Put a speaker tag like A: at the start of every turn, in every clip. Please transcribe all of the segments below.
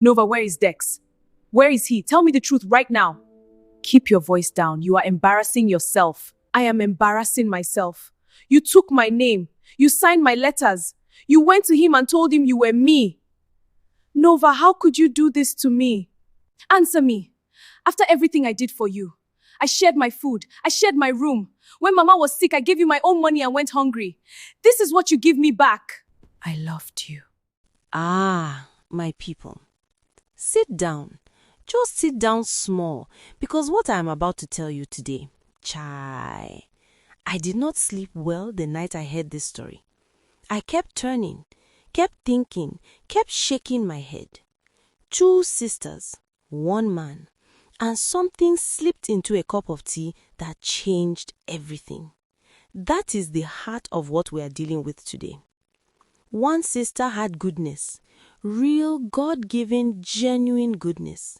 A: Nova, where is Dex? Where is he? Tell me the truth right now. Keep your voice down. You are embarrassing yourself. I am embarrassing myself. You took my name. You signed my letters. You went to him and told him you were me. Nova, how could you do this to me? Answer me. After everything I did for you, I shared my food. I shared my room. When Mama was sick, I gave you my own money and went hungry. This is what you give me back. I loved you.
B: Ah, my people. Sit down. Just sit down small, because what I am about to tell you today, chai. I did not sleep well the night I heard this story. I kept turning, kept thinking, kept shaking my head. 2 sisters, 1 man, and something slipped into a cup of tea that changed everything. That is the heart of what we are dealing with today. 1 sister had goodness, real God-given, genuine goodness.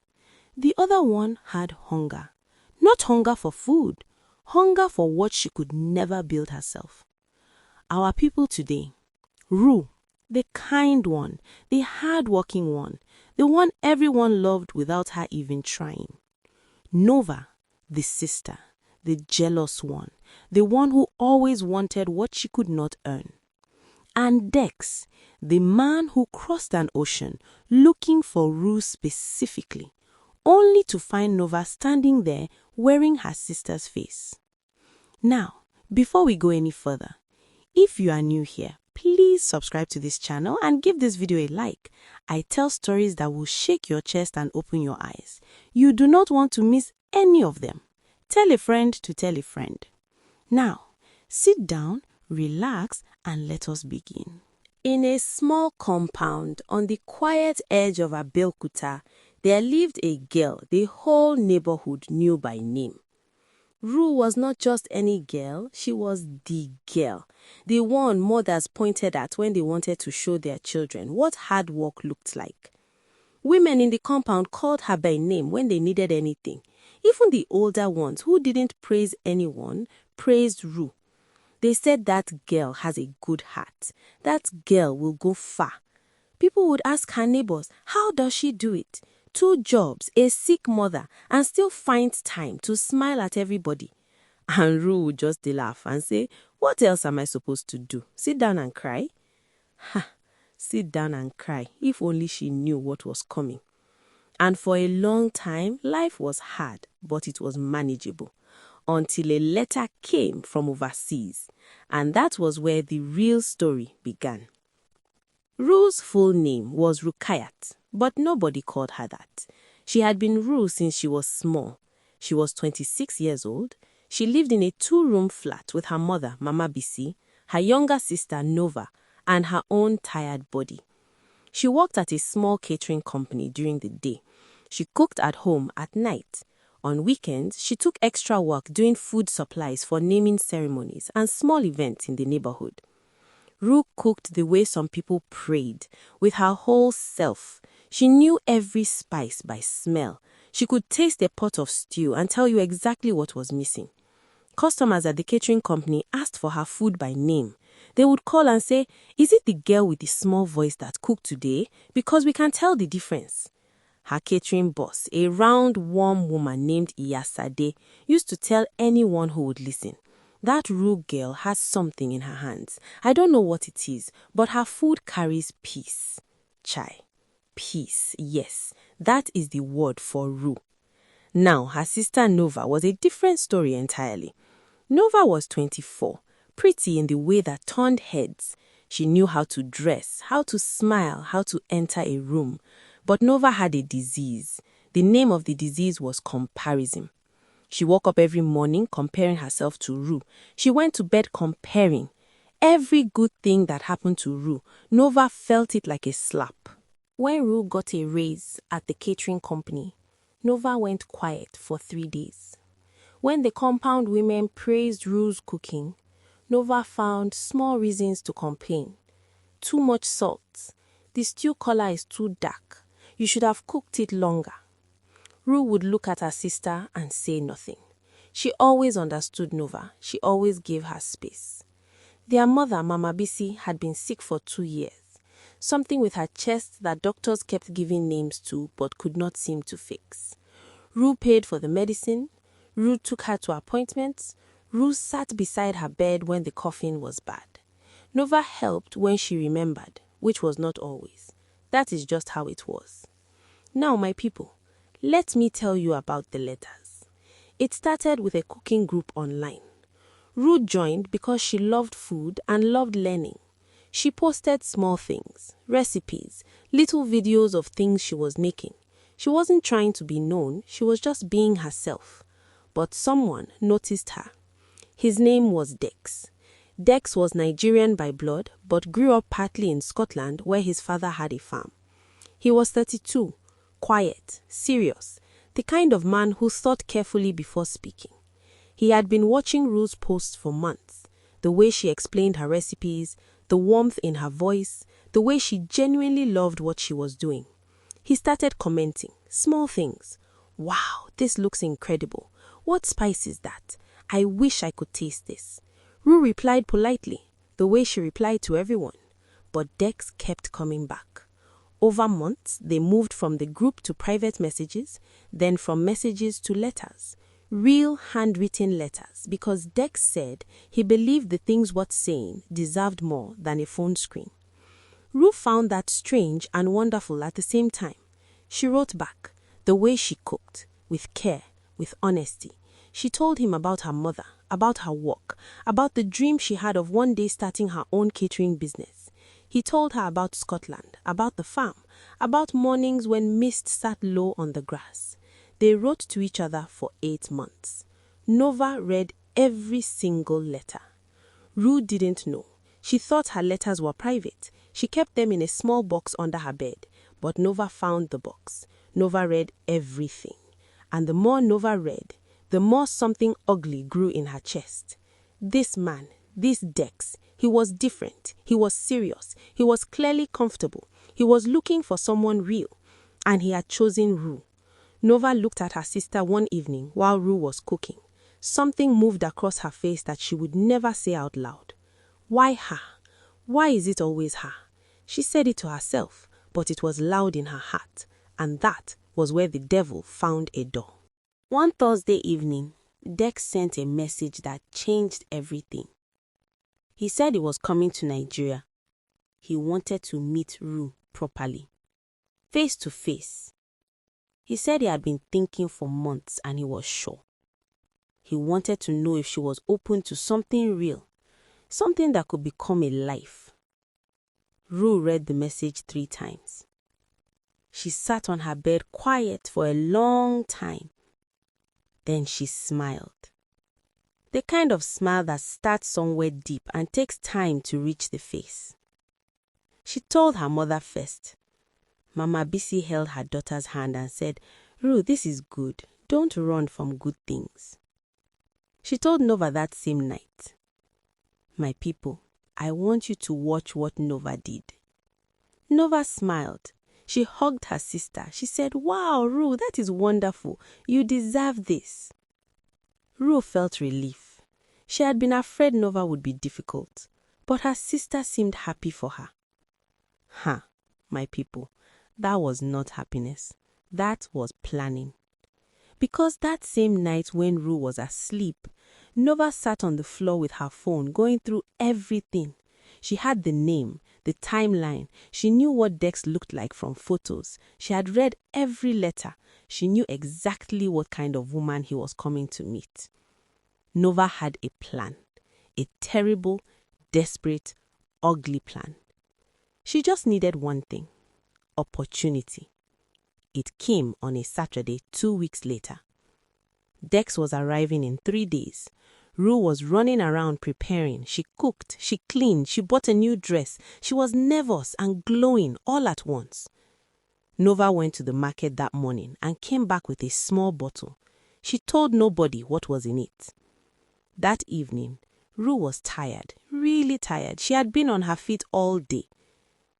B: The other one had hunger. Not hunger for food, hunger for what she could never build herself. Our people today, Rue, the kind one, the hard-working one, the one everyone loved without her even trying. Nova, the sister, the jealous one, the one who always wanted what she could not earn. And Dex, the man who crossed an ocean looking for Rue specifically, only to find Nova standing there wearing her sister's face. Now, before we go any further, if you are new here, please subscribe to this channel and give this video a like. I tell stories that will shake your chest and open your eyes. You do not want to miss any of them. Tell a friend to tell a friend. Now, sit down, relax, and let us begin. In a small compound on the quiet edge of Abeokuta, there lived a girl the whole neighborhood knew by name. Rue was not just any girl, she was the girl. The one mothers pointed at when they wanted to show their children what hard work looked like. Women in the compound called her by name when they needed anything. Even the older ones who didn't praise anyone praised Rue. They said that girl has a good heart. That girl will go far. People would ask her neighbors, how does she do it? 2 jobs, a sick mother, and still finds time to smile at everybody. And Rue would just laugh and say, what else am I supposed to do? Sit down and cry? Ha! Sit down and cry, if only she knew what was coming. And for a long time, life was hard, but it was manageable. Until a letter came from overseas, and that was where the real story began. Rue's full name was Rukayat, but nobody called her that. She had been Rue since she was small. She was 26 years old. She lived in a 2-room flat with her mother, Mama Bisi, her younger sister, Nova, and her own tired body. She worked at a small catering company during the day. She cooked at home at night. On weekends, she took extra work doing food supplies for naming ceremonies and small events in the neighborhood. Rue cooked the way some people prayed, with her whole self. She knew every spice by smell. She could taste a pot of stew and tell you exactly what was missing. Customers at the catering company asked for her food by name. They would call and say, is it the girl with the small voice that cooked today? Because we can tell the difference. Her catering boss, a round, warm woman named Iyasade, used to tell anyone who would listen, that Rue girl has something in her hands. I don't know what it is, but her food carries peace. Chai. Peace, yes, that is the word for Rue. Now, her sister Nova was a different story entirely. Nova was 24, pretty in the way that turned heads. She knew how to dress, how to smile, how to enter a room. But Nova had a disease. The name of the disease was comparison. She woke up every morning comparing herself to Rue. She went to bed comparing. Every good thing that happened to Rue, Nova felt it like a slap. When Rue got a raise at the catering company, Nova went quiet for 3 days. When the compound women praised Rue's cooking, Nova found small reasons to complain. Too much salt. The stew color is too dark. You should have cooked it longer. Rue would look at her sister and say nothing. She always understood Nova. She always gave her space. Their mother, Mama Bisi, had been sick for 2 years. something with her chest that doctors kept giving names to but could not seem to fix. Rue paid for the medicine. Rue took her to appointments. Rue sat beside her bed when the coughing was bad. Nova helped when she remembered, which was not always. That is just how it was. Now, my people, let me tell you about the letters. It started with a cooking group online. Rue joined because she loved food and loved learning. She posted small things, recipes, little videos of things she was making. She wasn't trying to be known, she was just being herself. But someone noticed her. His name was Dex. Dex was Nigerian by blood, but grew up partly in Scotland where his father had a farm. He was 32, quiet, serious, the kind of man who thought carefully before speaking. He had been watching Rue's posts for months, the way she explained her recipes, the warmth in her voice, the way she genuinely loved what she was doing. He started commenting, small things. Wow, this looks incredible. What spice is that? I wish I could taste this. Rue replied politely, the way she replied to everyone. But Dex kept coming back. Over months, they moved from the group to private messages, then from messages to letters. Real handwritten letters, because Dex said he believed the things worth saying deserved more than a phone screen. Rue found that strange and wonderful at the same time. She wrote back, the way she cooked, with care, with honesty. She told him about her mother, about her work, about the dream she had of one day starting her own catering business. He told her about Scotland, about the farm, about mornings when mist sat low on the grass. They wrote to each other for 8 months. Nova read every single letter. Rue didn't know. She thought her letters were private. She kept them in a small box under her bed. But Nova found the box. Nova read everything. And the more Nova read, the more something ugly grew in her chest. This man, this Dex, he was different. He was serious. He was clearly comfortable. He was looking for someone real. And he had chosen Rue. Nova looked at her sister one evening while Rue was cooking. Something moved across her face that she would never say out loud. Why her? Why is it always her? She said it to herself, but it was loud in her heart, and that was where the devil found a door. One Thursday evening, Dex sent a message that changed everything. He said he was coming to Nigeria. He wanted to meet Rue properly, face to face. He said he had been thinking for months and he was sure. He wanted to know if she was open to something real, something that could become a life. Rue read the message 3 times. She sat on her bed quiet for a long time. Then she smiled. The kind of smile that starts somewhere deep and takes time to reach the face. She told her mother first. Mama Bisi held her daughter's hand and said, Rue, this is good. Don't run from good things. She told Nova that same night. My people, I want you to watch what Nova did. Nova smiled. She hugged her sister. She said, wow, Rue, that is wonderful. You deserve this. Rue felt relief. She had been afraid Nova would be difficult, but her sister seemed happy for her. My people, that was not happiness. That was planning. Because that same night when Rue was asleep, Nova sat on the floor with her phone going through everything. She had the name, the timeline. She knew what Dex looked like from photos. She had read every letter. She knew exactly what kind of woman he was coming to meet. Nova had a plan. A terrible, desperate, ugly plan. She just needed one thing. Opportunity. It came on a Saturday 2 weeks later. Dex was arriving in 3 days. Rue was running around preparing. She cooked, she cleaned, she bought a new dress. She was nervous and glowing all at once. Nova went to the market that morning and came back with a small bottle. She told nobody what was in it. That evening, Rue was tired, really tired. She had been on her feet all day.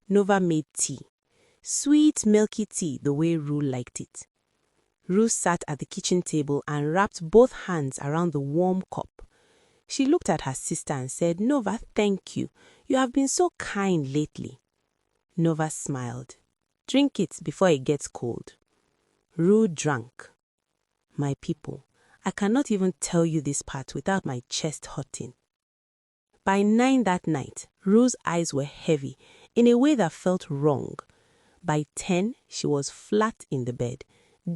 B: Nova made tea. Sweet, milky tea the way Rue liked it. Rue sat at the kitchen table and wrapped both hands around the warm cup. She looked at her sister and said, Nova, thank you. You have been so kind lately. Nova smiled. Drink it before it gets cold. Rue drank. My people, I cannot even tell you this part without my chest hurting. By 9 that night, Rue's eyes were heavy in a way that felt wrong. By 10, she was flat in the bed,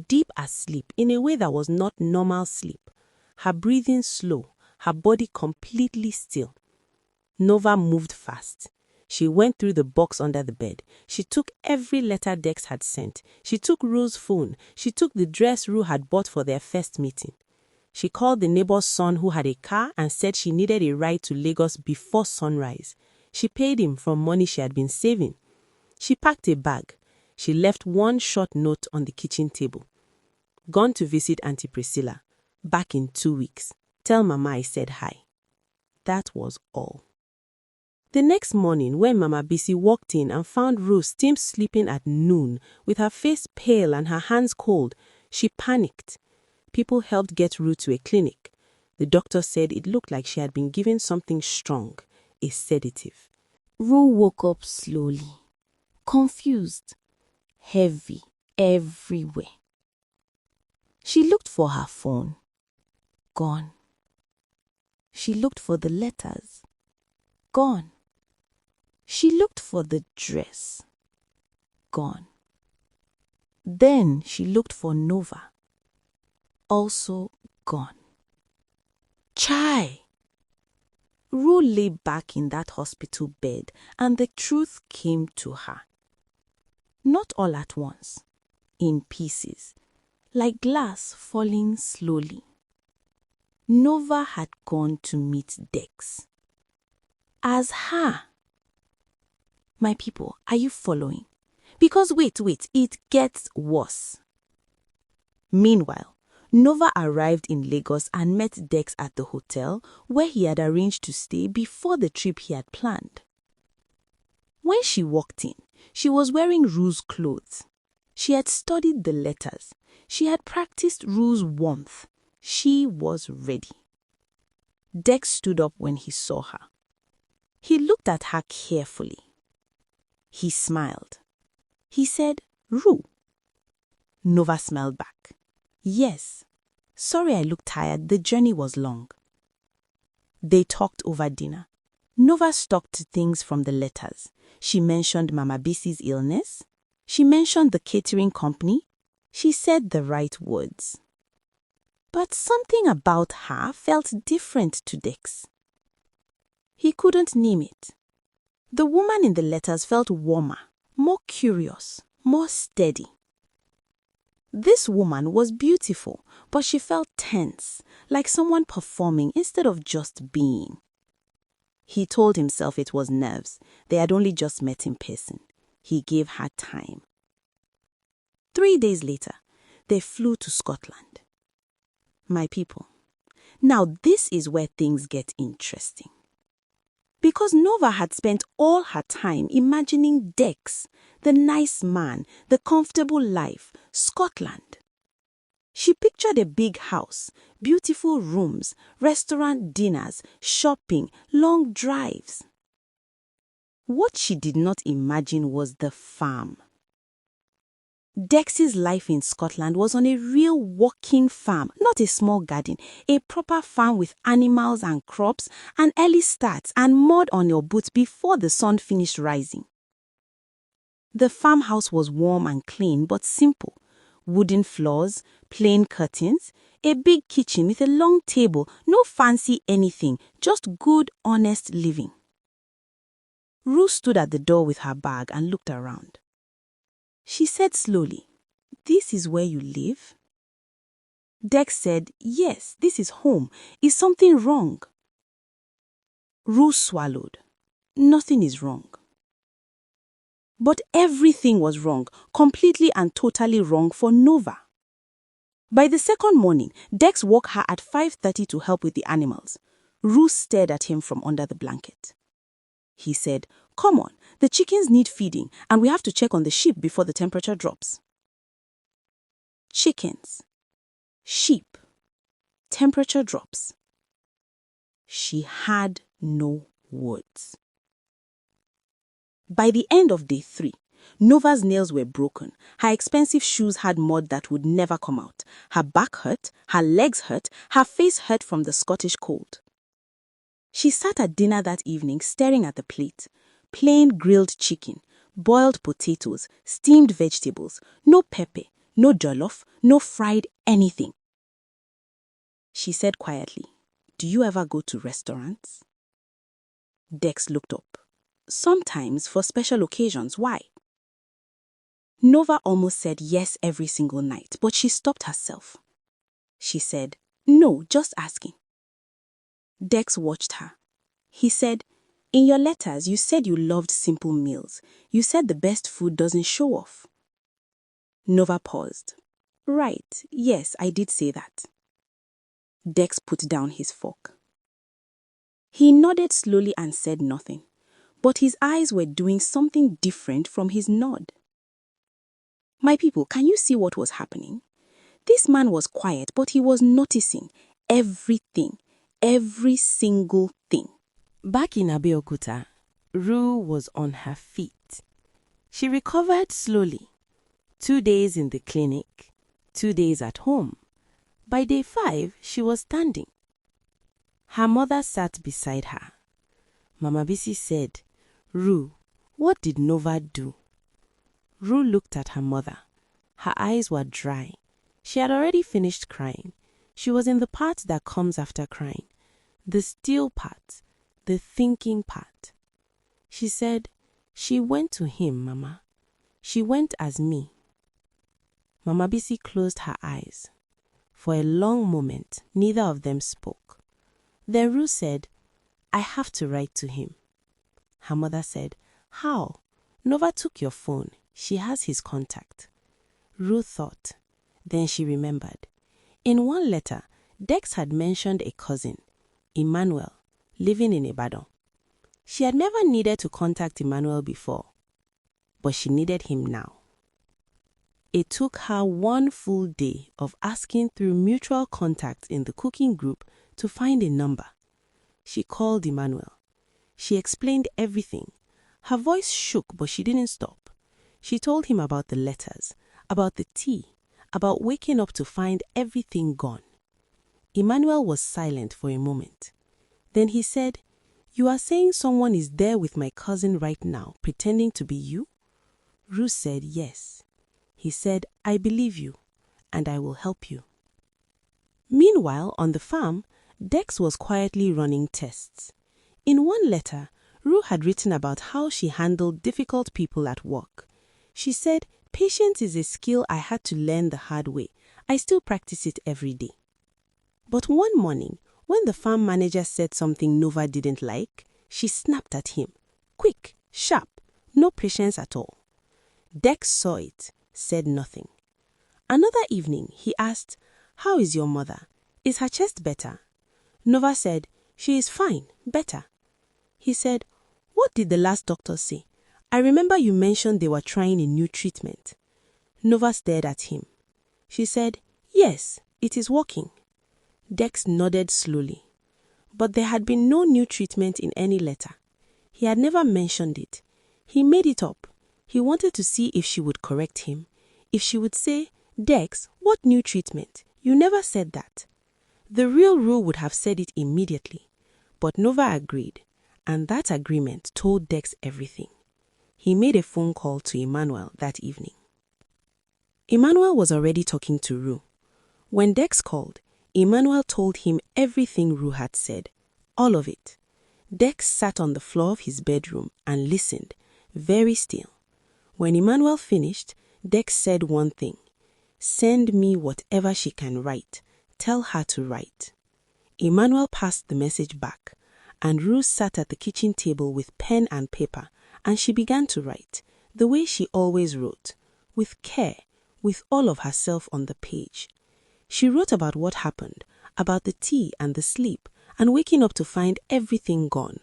B: deep asleep in a way that was not normal sleep. Her breathing slow, her body completely still. Nova moved fast. She went through the box under the bed. She took every letter Dex had sent. She took Rue's phone. She took the dress Rue had bought for their first meeting. She called the neighbor's son who had a car and said she needed a ride to Lagos before sunrise. She paid him from money she had been saving. She packed a bag. She left one short note on the kitchen table. Gone to visit Auntie Priscilla. Back in 2 weeks. Tell Mama I said hi. That was all. The next morning, when Mama Bisi walked in and found Rue still sleeping at noon, with her face pale and her hands cold, she panicked. People helped get Rue to a clinic. The doctor said it looked like she had been given something strong, a sedative.
C: Rue woke up slowly, confused, heavy everywhere. She looked for her phone. Gone. She looked for the letters. Gone. She looked for the dress. Gone. Then she looked for Nova. Also gone. Chai! Rue lay back in that hospital bed and the truth came to her. Not all at once, in pieces, like glass falling slowly. Nova had gone to meet Dex. As her. My people, are you following? Because wait, it gets worse. Meanwhile, Nova arrived in Lagos and met Dex at the hotel where he had arranged to stay before the trip he had planned. When she walked in, she was wearing Rue's clothes. She had studied the letters. She had practiced Rue's warmth. She was ready. Dex stood up when he saw her. He looked at her carefully. He smiled. He said, Rue. Nova smiled back. Yes. Sorry I looked tired. The journey was long. They talked over dinner. Nova stuck to things from the letters. She mentioned Mama Bisi's illness. She mentioned the catering company. She said the right words. But something about her felt different to Dex. He couldn't name it. The woman in the letters felt warmer, more curious, more steady. This woman was beautiful, but she felt tense, like someone performing instead of just being. He told himself it was nerves. They had only just met in person. He gave her time. 3 days later, they flew to Scotland. My people, now this is where things get interesting. Because Nova had spent all her time imagining Dex, the nice man, the comfortable life, Scotland. She pictured a big house, beautiful rooms, restaurant dinners, shopping, long drives. What she did not imagine was the farm. Dex's life in Scotland was on a real working farm, not a small garden, a proper farm with animals and crops, and early starts and mud on your boots before the sun finished rising. The farmhouse was warm and clean but simple. Wooden floors, plain curtains, a big kitchen with a long table, no fancy anything, just good, honest living. Rue stood at the door with her bag and looked around. She said slowly, "This is where you live?" Dex said, "Yes, this is home. Is something wrong?" Rue swallowed. Nothing is wrong. But everything was wrong, completely and totally wrong for Nova. By the second morning, Dex woke her at 5:30 to help with the animals. Rue stared at him from under the blanket. He said, "Come on, the chickens need feeding and we have to check on the sheep before the temperature drops." Chickens, sheep, temperature drops. She had no words. By the end of day 3, Nova's nails were broken, her expensive shoes had mud that would never come out, her back hurt, her legs hurt, her face hurt from the Scottish cold. She sat at dinner that evening staring at the plate. Plain grilled chicken, boiled potatoes, steamed vegetables, no pepper, no jollof, no fried anything. She said quietly, "Do you ever go to restaurants?" Dex looked up. "Sometimes, for special occasions. Why?" Nova almost said yes every single night, but she stopped herself. She said, "No, just asking." Dex watched her. He said, "In your letters, you said you loved simple meals. You said the best food doesn't show off." Nova paused. "Right, yes, I did say that." Dex put down his fork. He nodded slowly and said nothing, but his eyes were doing something different from his nod. My people, can you see what was happening? This man was quiet, but he was noticing everything, every single thing.
B: Back in Abeokuta, Rue was on her feet. She recovered slowly. 2 days in the clinic, 2 days at home. By day 5, she was standing. Her mother sat beside her. Mama Bisi said, "Rue, what did Nova do?" Rue looked at her mother. Her eyes were dry. She had already finished crying. She was in the part that comes after crying. The still part, the thinking part. She said, "She went to him, Mama. She went as me." Mama Bisi closed her eyes. For a long moment, neither of them spoke. Then Rue said, "I have to write to him." Her mother said, "How? Nova took your phone. She has his contact." Rue thought. Then she remembered. In one letter, Dex had mentioned a cousin, Emmanuel, living in Ibadan. She had never needed to contact Emmanuel before, but she needed him now. It took her 1 full day of asking through mutual contacts in the cooking group to find a number. She called Emmanuel. She explained everything. Her voice shook, but she didn't stop. She told him about the letters, about the tea, about waking up to find everything gone. Emmanuel was silent for a moment. Then he said, "You are saying someone is there with my cousin right now, pretending to be you?" Rue said yes. He said, "I believe you, and I will help you." Meanwhile, on the farm, Dex was quietly running tests. In one letter, Rue had written about how she handled difficult people at work. She said, "Patience is a skill I had to learn the hard way. I still practice it every day." But one morning, when the farm manager said something Nova didn't like, she snapped at him. Quick, sharp, no patience at all. Dex saw it, said nothing. Another evening, he asked, "How is your mother? Is her chest better?" Nova said, "She is fine, better." He said, "What did the last doctor say? I remember you mentioned they were trying a new treatment." Nova stared at him. She said, "Yes, it is working." Dex nodded slowly. But there had been no new treatment in any letter. He had never mentioned it. He made it up. He wanted to see if she would correct him. If she would say, "Dex, what new treatment? You never said that." The real Rue would have said it immediately. But Nova agreed, and that agreement told Dex everything. He made a phone call to Emmanuel that evening. Emmanuel was already talking to Rue. When Dex called, Emmanuel told him everything Rue had said, all of it. Dex sat on the floor of his bedroom and listened, very still. When Emmanuel finished, Dex said one thing: "Send me whatever she can write. Tell her to write." Emmanuel passed the message back, and Rue sat at the kitchen table with pen and paper, and she began to write, the way she always wrote, with care, with all of herself on the page. She wrote about what happened, about the tea and the sleep, and waking up to find everything gone,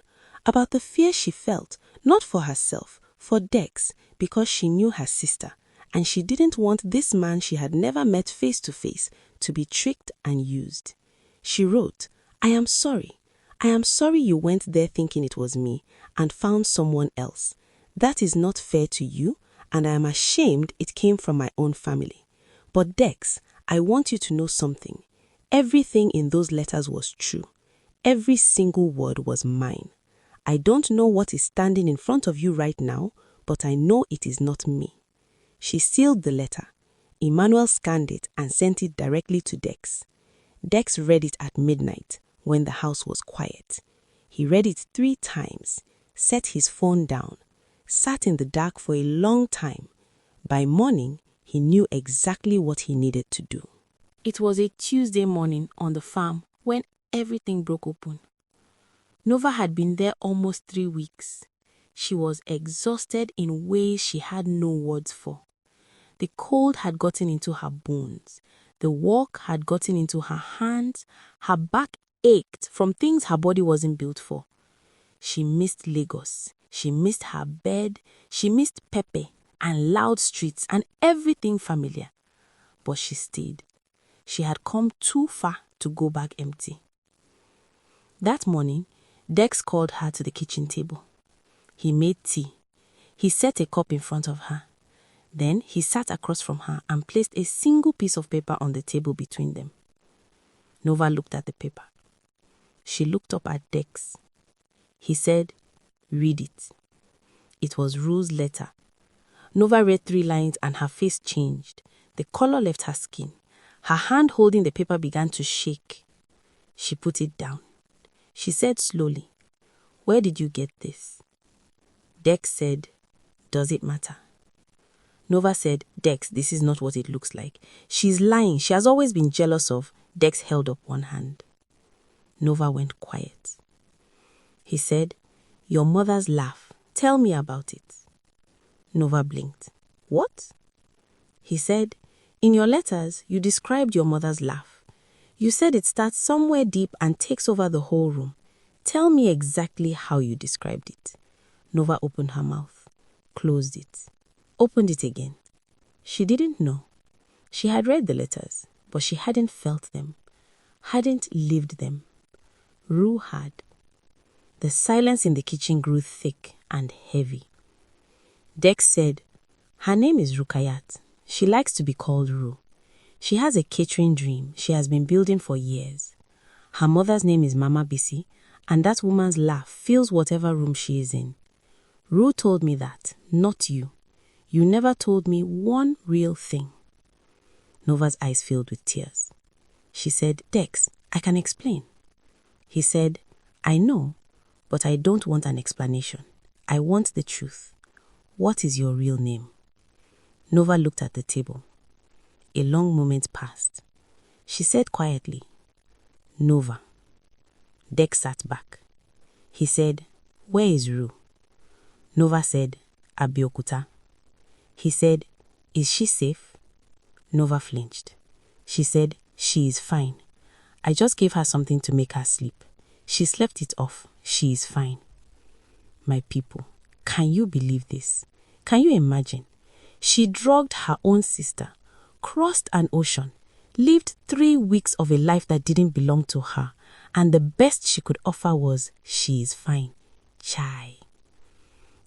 B: about the fear she felt, not for herself, for Dex, because she knew her sister, and she didn't want this man she had never met face to face to be tricked and used. She wrote, "I am sorry. I am sorry you went there thinking it was me and found someone else. That is not fair to you, and I am ashamed it came from my own family. But Dex, I want you to know something. Everything in those letters was true. Every single word was mine. I don't know what is standing in front of you right now, but I know it is not me." She sealed the letter. Emmanuel scanned it and sent it directly to Dex. Dex read it at midnight when the house was quiet. He read it 3 times, set his phone down, sat in the dark for a long time. By morning, he knew exactly what he needed to do.
C: It was a Tuesday morning on the farm when everything broke open. Nova had been there almost 3 weeks. She was exhausted in ways she had no words for. The cold had gotten into her bones. The walk had gotten into her hands. Her back ached from things her body wasn't built for. She missed Lagos. She missed her bed. She missed Pepe and loud streets and everything familiar. But she stayed. She had come too far to go back empty. That morning, Dex called her to the kitchen table. He made tea. He set a cup in front of her. Then he sat across from her and placed a single piece of paper on the table between them. Nova looked at the paper. She looked up at Dex. He said, "Read it." It was Rue's letter. Nova read 3 lines and her face changed. The color left her skin. Her hand holding the paper began to shake. She put it down. She said slowly, "Where did you get this?" Dex said, "Does it matter?" Nova said, "Dex, this is not what it looks like. She's lying. She has always been jealous of." Dex held up one hand. Nova went quiet. He said, "Your mother's laugh. Tell me about it." Nova blinked. "What?" He said, "In your letters, you described your mother's laugh. You said it starts somewhere deep and takes over the whole room. Tell me exactly how you described it." Nova opened her mouth, closed it, opened it again. She didn't know. She had read the letters, but she hadn't felt them, hadn't lived them. Rue had. The silence in the kitchen grew thick and heavy. Dex said, "Her name is Rukayat. She likes to be called Rue. She has a catering dream she has been building for years. Her mother's name is Mama Bisi, and that woman's laugh fills whatever room she is in. Rue told me that, not you. You never told me one real thing." Nova's eyes filled with tears. She said, "Dex, I can explain." He said, "I know, but I don't want an explanation. I want the truth. What is your real name?" Nova looked at the table. A long moment passed. She said quietly, "Nova." Dex sat back. He said, "Where is Rue?" Nova said, "Abeokuta." He said, "Is she safe?" Nova flinched. She said, "She is fine. I just gave her something to make her sleep. She slept it off. She is fine." My people, can you believe this? Can you imagine? She drugged her own sister, crossed an ocean, lived 3 weeks of a life that didn't belong to her, and the best she could offer was, "She is fine." Chai.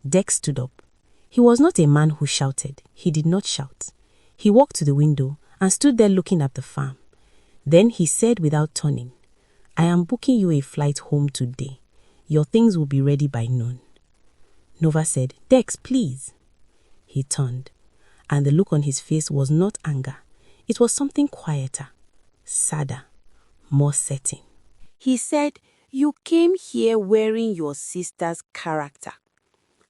C: Dex stood up. He was not a man who shouted. He did not shout. He walked to the window and stood there looking at the farm. Then he said without turning, "I am booking you a flight home today. Your things will be ready by noon." Nova said, "Dex, please." He turned, and the look on his face was not anger. It was something quieter, sadder, more certain.
D: He said, "You came here wearing your sister's character,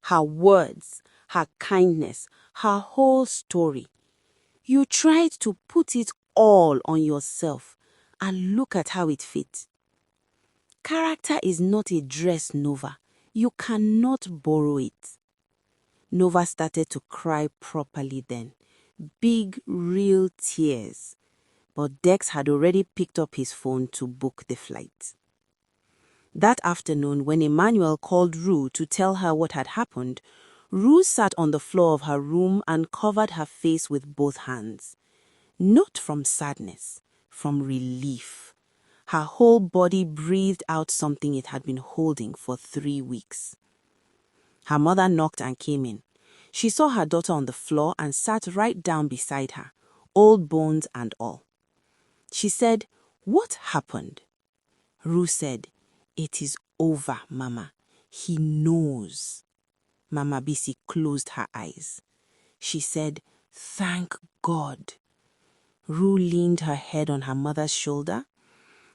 D: her words, her kindness, her whole story. You tried to put it all on yourself, and look at how it fits. Character is not a dress, Nova. You cannot borrow it." Nova started to cry properly then. Big, real tears. But Dex had already picked up his phone to book the flight. That afternoon, when Emmanuel called Rue to tell her what had happened, Rue sat on the floor of her room and covered her face with both hands. Not from sadness, from relief. Her whole body breathed out something it had been holding for 3 weeks. Her mother knocked and came in. She saw her daughter on the floor and sat right down beside her, old bones and all. She said, "What happened?" Rue said, "It is over, Mama. He knows." Mama Bisi closed her eyes. She said, "Thank God." Rue leaned her head on her mother's shoulder.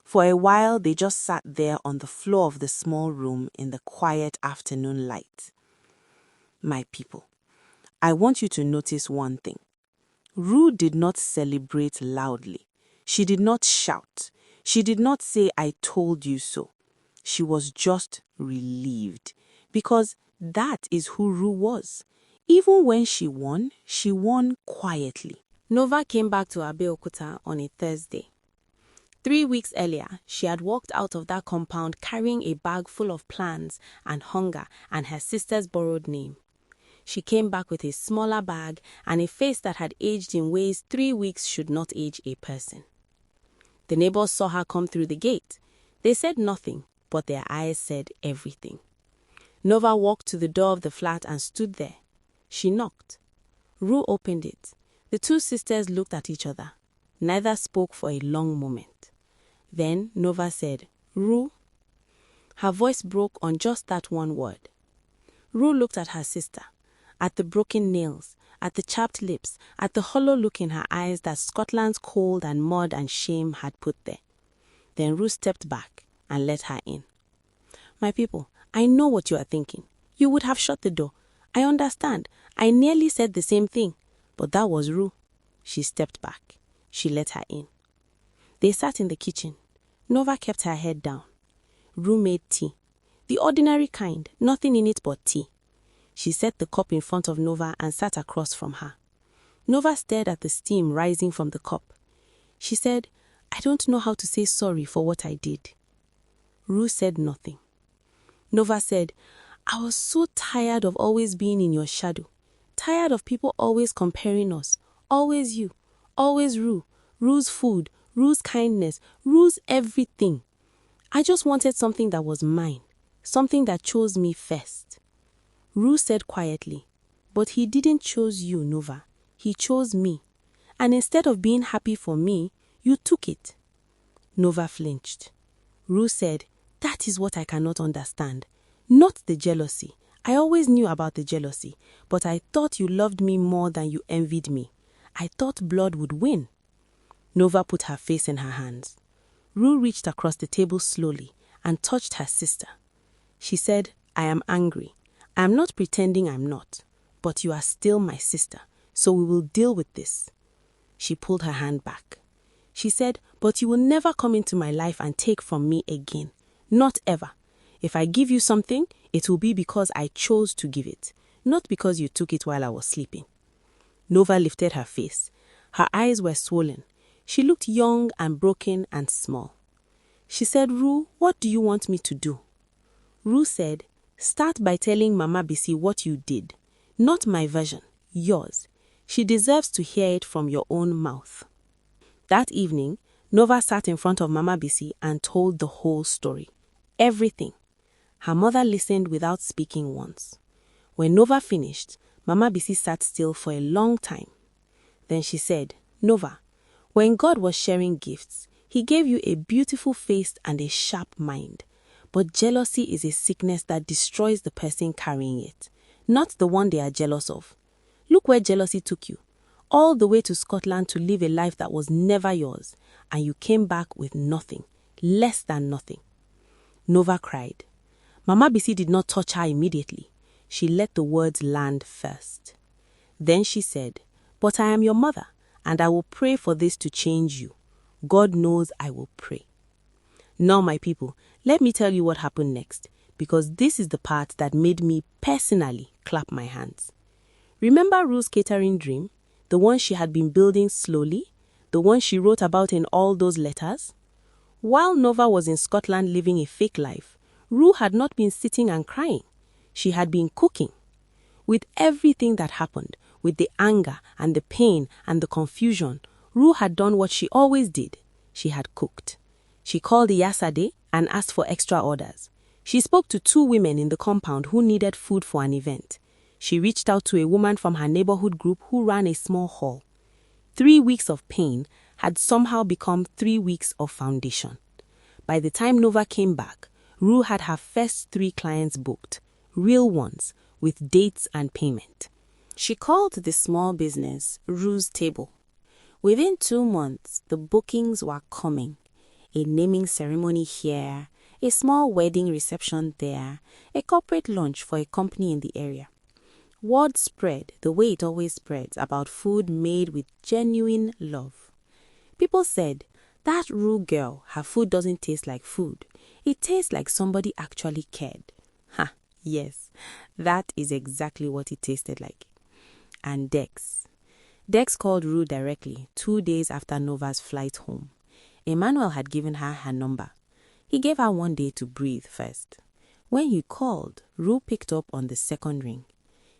D: For a while, they just sat there on the floor of the small room in the quiet afternoon light. My people, I want you to notice one thing. Rue did not celebrate loudly. She did not shout. She did not say, "I told you so." She was just relieved, because that is who Rue was. Even when she won quietly.
B: Nova came back to Abeokuta on a Thursday. 3 weeks earlier, she had walked out of that compound carrying a bag full of plans and hunger and her sister's borrowed name. She came back with a smaller bag and a face that had aged in ways 3 weeks should not age a person. The neighbors saw her come through the gate. They said nothing, but their eyes said everything. Nova walked to the door of the flat and stood there. She knocked. Rue opened it. The two sisters looked at each other. Neither spoke for a long moment. Then Nova said, "Rue." Her voice broke on just that one word. Rue looked at her sister, at the broken nails, at the chapped lips, at the hollow look in her eyes that Scotland's cold and mud and shame had put there. Then Rue stepped back and let her in. "My people, I know what you are thinking. You would have shut the door. I understand. I nearly said the same thing. But that was Rue." She stepped back. She let her in. They sat in the kitchen. Nova kept her head down. Rue made tea. The ordinary kind, nothing in it but tea. She set the cup in front of Nova and sat across from her. Nova stared at the steam rising from the cup. She said, "I don't know how to say sorry for what I did." Rue said nothing. Nova said, "I was so tired of always being in your shadow. Tired of people always comparing us. Always you. Always Rue. Rue's food. Rue's kindness. Rue's everything. I just wanted something that was mine. Something that chose me first." Rue said quietly, "But he didn't choose you, Nova. He chose me. And instead of being happy for me, you took it." Nova flinched. Rue said, "That is what I cannot understand. Not the jealousy. I always knew about the jealousy, but I thought you loved me more than you envied me. I thought blood would win." Nova put her face in her hands. Rue reached across the table slowly and touched her sister. She said, "I am angry. I am not pretending I'm not, but you are still my sister, so we will deal with this." She pulled her hand back. She said, "But you will never come into my life and take from me again. Not ever. If I give you something, it will be because I chose to give it, not because you took it while I was sleeping." Nova lifted her face. Her eyes were swollen. She looked young and broken and small. She said, "Rue, what do you want me to do?" Rue said, "Start by telling Mama Bisi what you did. Not my version, yours. She deserves to hear it from your own mouth." That evening, Nova sat in front of Mama Bisi and told the whole story. Everything. Her mother listened without speaking once. When Nova finished, Mama Bisi sat still for a long time. Then she said, "Nova, when God was sharing gifts, He gave you a beautiful face and a sharp mind. But jealousy is a sickness that destroys the person carrying it, not the one they are jealous of. Look where jealousy took you, all the way to Scotland to live a life that was never yours, and you came back with nothing, less than nothing." Nova cried. Mama Bisi did not touch her immediately. She let the words land first. Then she said, "But I am your mother, and I will pray for this to change you. God knows I will pray." Now, my people, let me tell you what happened next, because this is the part that made me personally clap my hands. Remember Rue's catering dream? The one she had been building slowly? The one she wrote about in all those letters? While Nova was in Scotland living a fake life, Rue had not been sitting and crying. She had been cooking. With everything that happened, with the anger and the pain and the confusion, Rue had done what she always did. She had cooked. She called Iyasade and asked for extra orders.
D: She spoke to 2 women in the compound who needed food for an event. She reached out to a woman from her neighborhood group who ran a small hall. 3 weeks of pain had somehow become 3 weeks of foundation. By the time Nova came back, Rue had her first 3 clients booked, real ones, with dates and payment. She called the small business Rue's Table. Within 2 months, the bookings were coming. A naming ceremony here, a small wedding reception there, a corporate lunch for a company in the area. Word spread the way it always spreads about food made with genuine love. People said, that Rue girl, her food doesn't taste like food. It tastes like somebody actually cared. Ha, yes, that is exactly what it tasted like. And Dex called Rue directly 2 days after Nova's flight home. Emmanuel had given her her number. He gave her 1 day to breathe first. When he called, Rue picked up on the second ring.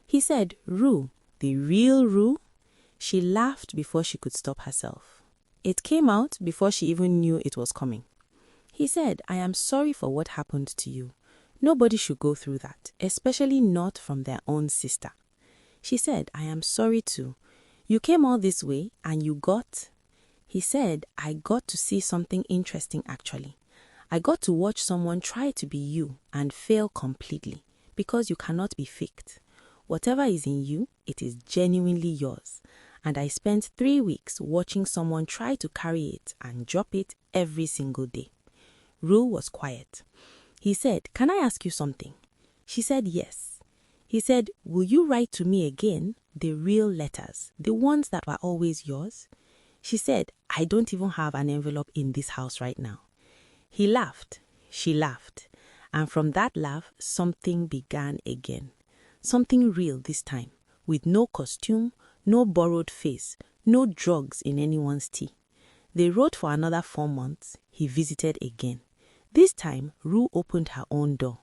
D: He said, "Rue, the real Rue?" She laughed before she could stop herself. It came out before she even knew it was coming. He said, "I am sorry for what happened to you. Nobody should go through that, especially not from their own sister." She said, "I am sorry too. You came all this way and you got..." He said, "I got to see something interesting actually. I got to watch someone try to be you and fail completely because you cannot be faked. Whatever is in you, it is genuinely yours. And I spent 3 weeks watching someone try to carry it and drop it every single day." Rue was quiet. He said, "Can I ask you something?" She said yes. He said, "Will you write to me again, the real letters, the ones that were always yours?" She said, "I don't even have an envelope in this house right now." He laughed. She laughed. And from that laugh, something began again. Something real this time, with no costume, no borrowed face, no drugs in anyone's tea. They wrote for another 4 months. He visited again. This time, Rue opened her own door.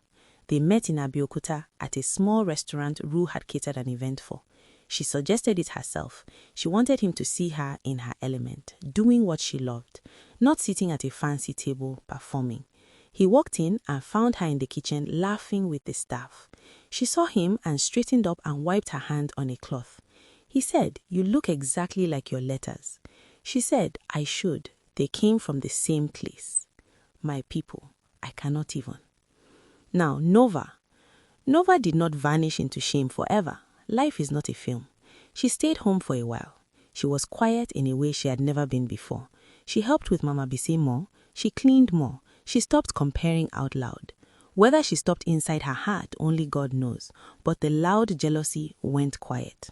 D: They met in Abeokuta at a small restaurant Rue had catered an event for. She suggested it herself. She wanted him to see her in her element, doing what she loved, not sitting at a fancy table, performing. He walked in and found her in the kitchen laughing with the staff. She saw him and straightened up and wiped her hand on a cloth. He said, "You look exactly like your letters." She said, "I should. They came from the same place." My people, I cannot even. Now, Nova. Nova did not vanish into shame forever. Life is not a film. She stayed home for a while. She was quiet in a way she had never been before. She helped with Mama Bisi more. She cleaned more. She stopped comparing out loud. Whether she stopped inside her heart, only God knows. But the loud jealousy went quiet.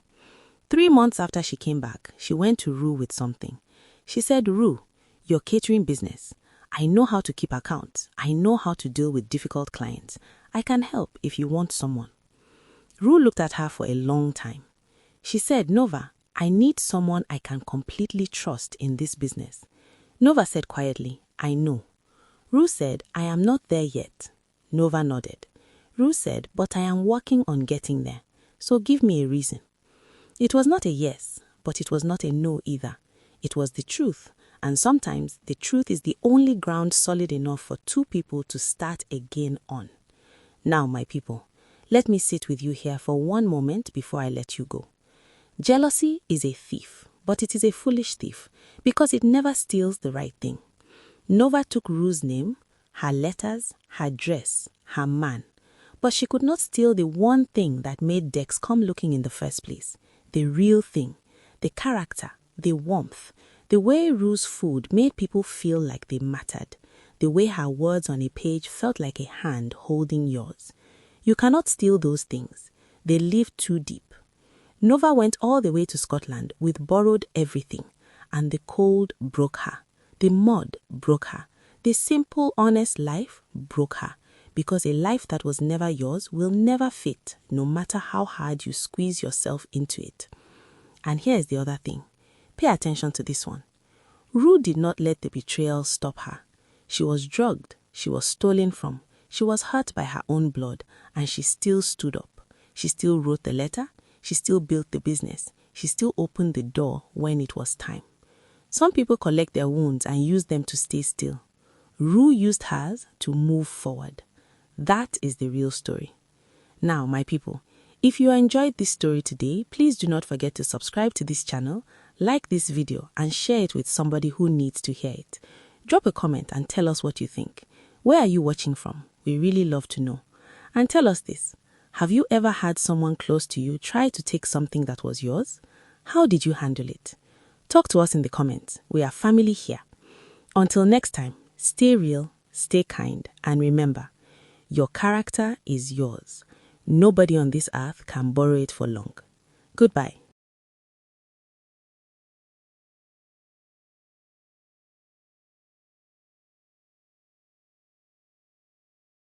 D: 3 months after she came back, she went to Rue with something. She said, "Rue, your catering business. I know how to keep accounts. I know how to deal with difficult clients. I can help if you want someone." Rue looked at her for a long time. She said, "Nova, I need someone I can completely trust in this business." Nova said quietly, "I know." Rue said, "I am not there yet." Nova nodded. Rue said, "But I am working on getting there. So give me a reason." It was not a yes, but it was not a no either. It was the truth, and sometimes the truth is the only ground solid enough for 2 people to start again on. Now, my people, let me sit with you here for 1 moment before I let you go. Jealousy is a thief, but it is a foolish thief because it never steals the right thing. Nova took Rue's name, her letters, her dress, her man, but she could not steal the one thing that made Dex come looking in the first place. The real thing, the character, the warmth, the way Rue's food made people feel like they mattered, the way her words on a page felt like a hand holding yours. You cannot steal those things. They live too deep. Nova went all the way to Scotland with borrowed everything, and the cold broke her. The mud broke her. The simple, honest life broke her, because a life that was never yours will never fit, no matter how hard you squeeze yourself into it. And here's the other thing. Pay attention to this one. Rue did not let the betrayal stop her. She was drugged. She was stolen from. She was hurt by her own blood, and she still stood up. She still wrote the letter. She still built the business. She still opened the door when it was time. Some people collect their wounds and use them to stay still. Rue used hers to move forward.
C: That is the real story. Now, my people, if you enjoyed this story today, please do not forget to subscribe to this channel, like this video, and share it with somebody who needs to hear it. Drop a comment and tell us what you think. Where are you watching from? We really love to know. And tell us this, have you ever had someone close to you try to take something that was yours? How did you handle it? Talk to us in the comments. We are family here. Until next time, stay real, stay kind, and remember, your character is yours. Nobody on this earth can borrow it for long. Goodbye.